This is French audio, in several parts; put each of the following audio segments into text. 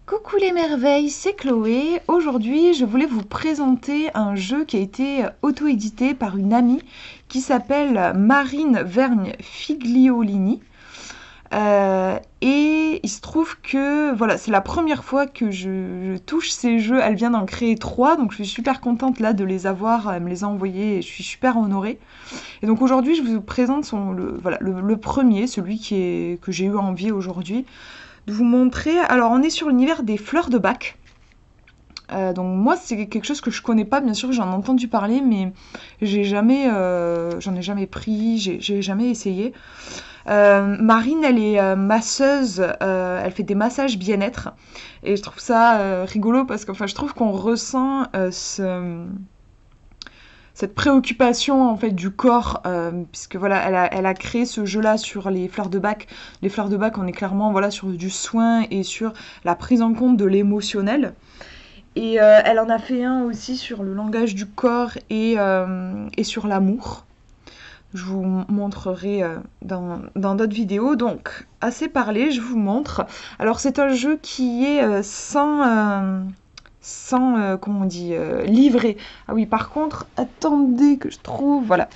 Coucou les merveilles, c'est Chloé. Aujourd'hui, je voulais vous présenter un jeu qui a été auto-édité par une amie qui s'appelle Marine Vergne Figliolini. Et il se trouve que voilà, c'est la première fois que je touche ces jeux. Elle vient d'en créer 3, donc je suis super contente là de les avoir. Elle me les a envoyés et je suis super honorée. Et donc aujourd'hui, je vous présente le premier, celui que j'ai eu envie aujourd'hui de vous montrer. Alors, on est sur l'univers des fleurs de bac. Donc moi, c'est quelque chose que je connais pas. Bien sûr, j'en ai entendu parler, mais j'en ai jamais pris, j'ai jamais essayé. Marine, elle est masseuse, elle fait des massages bien-être, et je trouve ça rigolo parce que, enfin, je trouve qu'on ressent cette préoccupation en fait du corps, puisque voilà, elle a créé ce jeu-là sur les fleurs de bac. Les fleurs de bac, on est clairement voilà sur du soin et sur la prise en compte de l'émotionnel. Et elle en a fait un aussi sur le langage du corps et sur l'amour. Je vous montrerai dans d'autres vidéos. Donc, assez parlé, je vous montre. Alors, c'est un jeu qui est sans comment on dit, livret. Ah oui, par contre, attendez que je trouve, voilà.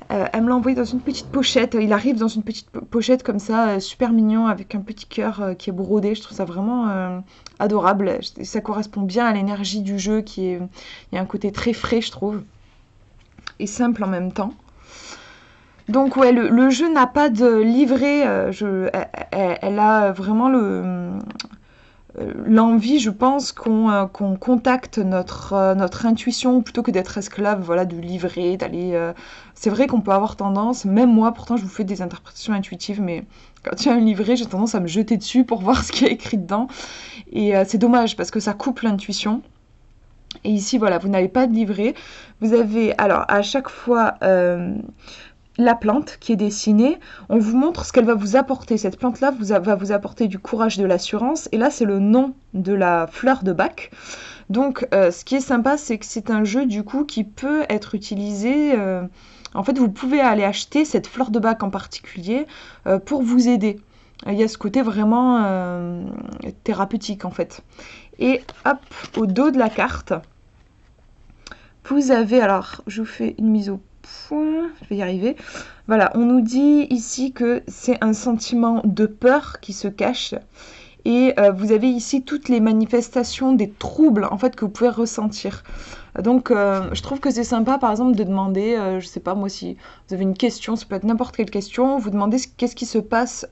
Elle me l'a envoyé dans une petite pochette. Il arrive dans une petite pochette comme ça, super mignon, avec un petit cœur qui est brodé. Je trouve ça vraiment adorable. Ça correspond bien à l'énergie du jeu, il y a un côté très frais, je trouve, et simple en même temps. Donc ouais, le jeu n'a pas de livret. Elle a vraiment l'envie, je pense, qu'on contacte notre intuition plutôt que d'être esclave, voilà, du livret, d'aller. C'est vrai qu'on peut avoir tendance, même moi, pourtant je vous fais des interprétations intuitives, mais quand il y a un livret, j'ai tendance à me jeter dessus pour voir ce qu'il y a écrit dedans. Et c'est dommage parce que ça coupe l'intuition. Et ici, voilà, vous n'avez pas de livret. Vous avez, alors, à chaque fois, la plante qui est dessinée, on vous montre ce qu'elle va vous apporter. Cette plante-là va vous apporter du courage, de l'assurance. Et là, c'est le nom de la fleur de bac. Donc, ce qui est sympa, c'est que c'est un jeu, du coup, qui peut être utilisé. En fait, vous pouvez aller acheter cette fleur de bac en particulier pour vous aider. Il y a ce côté vraiment thérapeutique, en fait. Et hop, au dos de la carte, vous avez, alors, je vous fais une mise au point, je vais y arriver. Voilà, on nous dit ici que c'est un sentiment de peur qui se cache. Et vous avez ici toutes les manifestations des troubles en fait que vous pouvez ressentir. Donc je trouve que c'est sympa par exemple de demander, je sais pas moi, si vous avez une question, ça peut être n'importe quelle question, vous demandez qu'est-ce qui se passe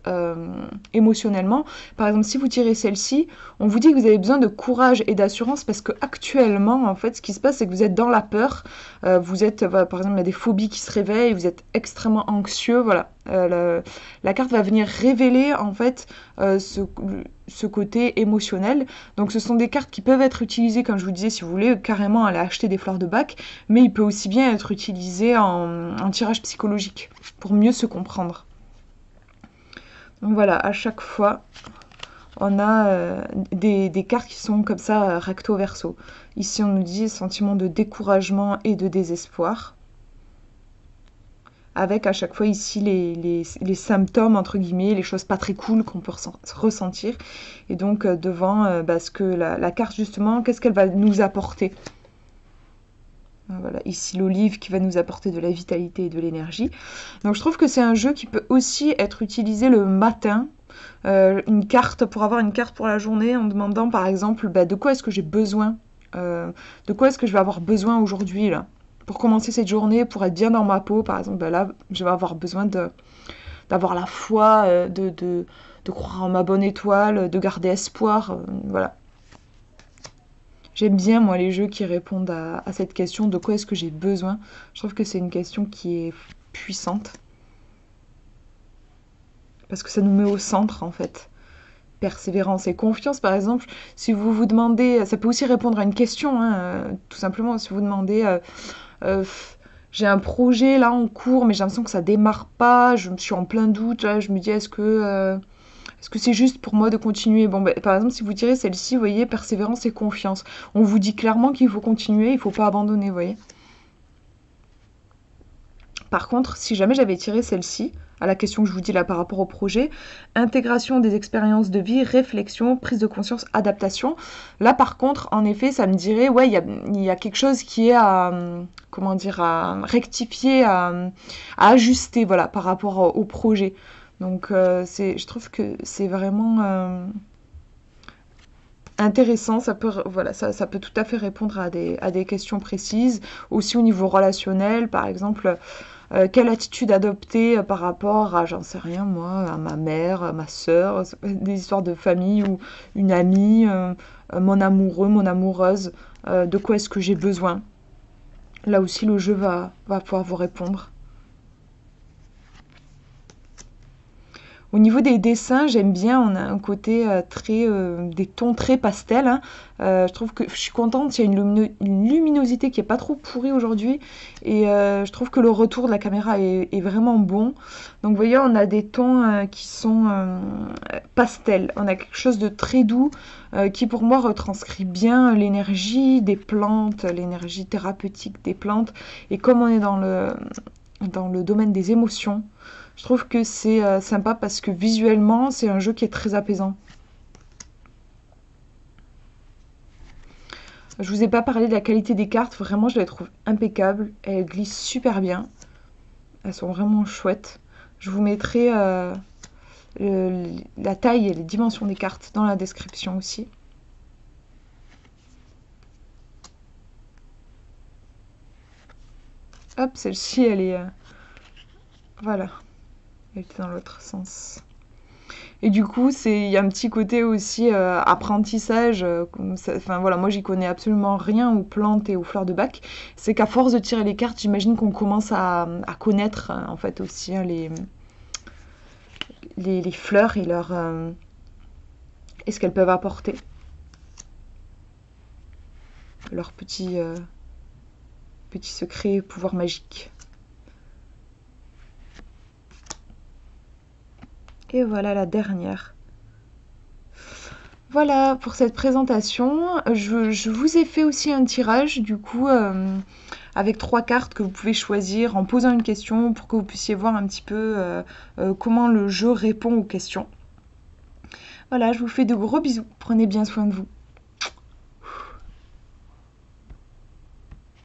émotionnellement. Par exemple, si vous tirez celle-ci, on vous dit que vous avez besoin de courage et d'assurance parce que actuellement en fait ce qui se passe c'est que vous êtes dans la peur, vous êtes par exemple il y a des phobies qui se réveillent, vous êtes extrêmement anxieux, voilà. La carte va venir révéler en fait ce côté émotionnel. Donc ce sont des cartes qui peuvent être utilisées, comme je vous disais, si vous voulez carrément aller acheter des fleurs de bac, mais il peut aussi bien être utilisé en tirage psychologique pour mieux se comprendre. Donc voilà, à chaque fois, on a des cartes qui sont comme ça recto verso. Ici on nous dit sentiment de découragement et de désespoir, avec à chaque fois ici les symptômes, entre guillemets, les choses pas très cool qu'on peut ressentir. Et donc devant ce que la carte, justement, qu'est-ce qu'elle va nous apporter. Voilà, ici l'olive qui va nous apporter de la vitalité et de l'énergie. Donc je trouve que c'est un jeu qui peut aussi être utilisé le matin. Une carte, pour avoir une carte pour la journée, en demandant par exemple de quoi est-ce que j'ai besoin, de quoi est-ce que je vais avoir besoin aujourd'hui là. Pour commencer cette journée, pour être bien dans ma peau, par exemple, là, je vais avoir besoin d'avoir la foi, de croire en ma bonne étoile, de garder espoir, voilà. J'aime bien, moi, les jeux qui répondent à cette question de quoi est-ce que j'ai besoin. Je trouve que c'est une question qui est puissante. Parce que ça nous met au centre, en fait. Persévérance et confiance, par exemple, si vous vous demandez, ça peut aussi répondre à une question, hein, tout simplement, si vous demandez... j'ai un projet là en cours, mais j'ai l'impression que ça démarre pas. Je me suis en plein doute. Là, je me dis, est-ce que c'est juste pour moi de continuer? Bon, par exemple, si vous tirez celle-ci, vous voyez, persévérance et confiance. On vous dit clairement qu'il faut continuer, il faut pas abandonner, vous voyez. Par contre, si jamais j'avais tiré celle-ci, à la question que je vous dis là par rapport au projet, intégration des expériences de vie, réflexion, prise de conscience, adaptation. Là, par contre, en effet, ça me dirait, ouais, il y a quelque chose qui est à, comment dire, à rectifier, à ajuster, voilà, par rapport au projet. Donc, je trouve que c'est vraiment intéressant. Voilà, ça peut tout à fait répondre à des questions précises. Aussi au niveau relationnel, par exemple. Quelle attitude adopter par rapport à, j'en sais rien moi, à ma mère, à ma sœur, des histoires de famille ou une amie, mon amoureux, mon amoureuse, de quoi est-ce que j'ai besoin. Là aussi, le jeu va pouvoir vous répondre. Au niveau des dessins, j'aime bien, on a un côté des tons très pastels, hein. Je trouve que je suis contente, il y a une luminosité qui est pas trop pourrie aujourd'hui. Et je trouve que le retour de la caméra est vraiment bon. Donc vous voyez, on a des tons qui sont pastels. On a quelque chose de très doux qui pour moi retranscrit bien l'énergie des plantes, l'énergie thérapeutique des plantes. Et comme on est dans le domaine des émotions, je trouve que c'est sympa parce que visuellement, c'est un jeu qui est très apaisant. Je vous ai pas parlé de la qualité des cartes, vraiment je les trouve impeccables. Elles glissent super bien. Elles sont vraiment chouettes. Je vous mettrai la taille et les dimensions des cartes dans la description aussi. Hop, celle-ci, elle est... voilà. Elle était dans l'autre sens. Et du coup, il y a un petit côté aussi apprentissage. Enfin voilà, moi j'y connais absolument rien aux plantes et aux fleurs de bac. C'est qu'à force de tirer les cartes, j'imagine qu'on commence à connaître en fait aussi hein, les fleurs et ce qu'elles peuvent apporter. Leurs petits secrets, pouvoirs magiques. Et voilà la dernière. Voilà pour cette présentation. Je vous ai fait aussi un tirage du coup avec 3 cartes que vous pouvez choisir en posant une question pour que vous puissiez voir un petit peu comment le jeu répond aux questions. Voilà, je vous fais de gros bisous. Prenez bien soin de vous.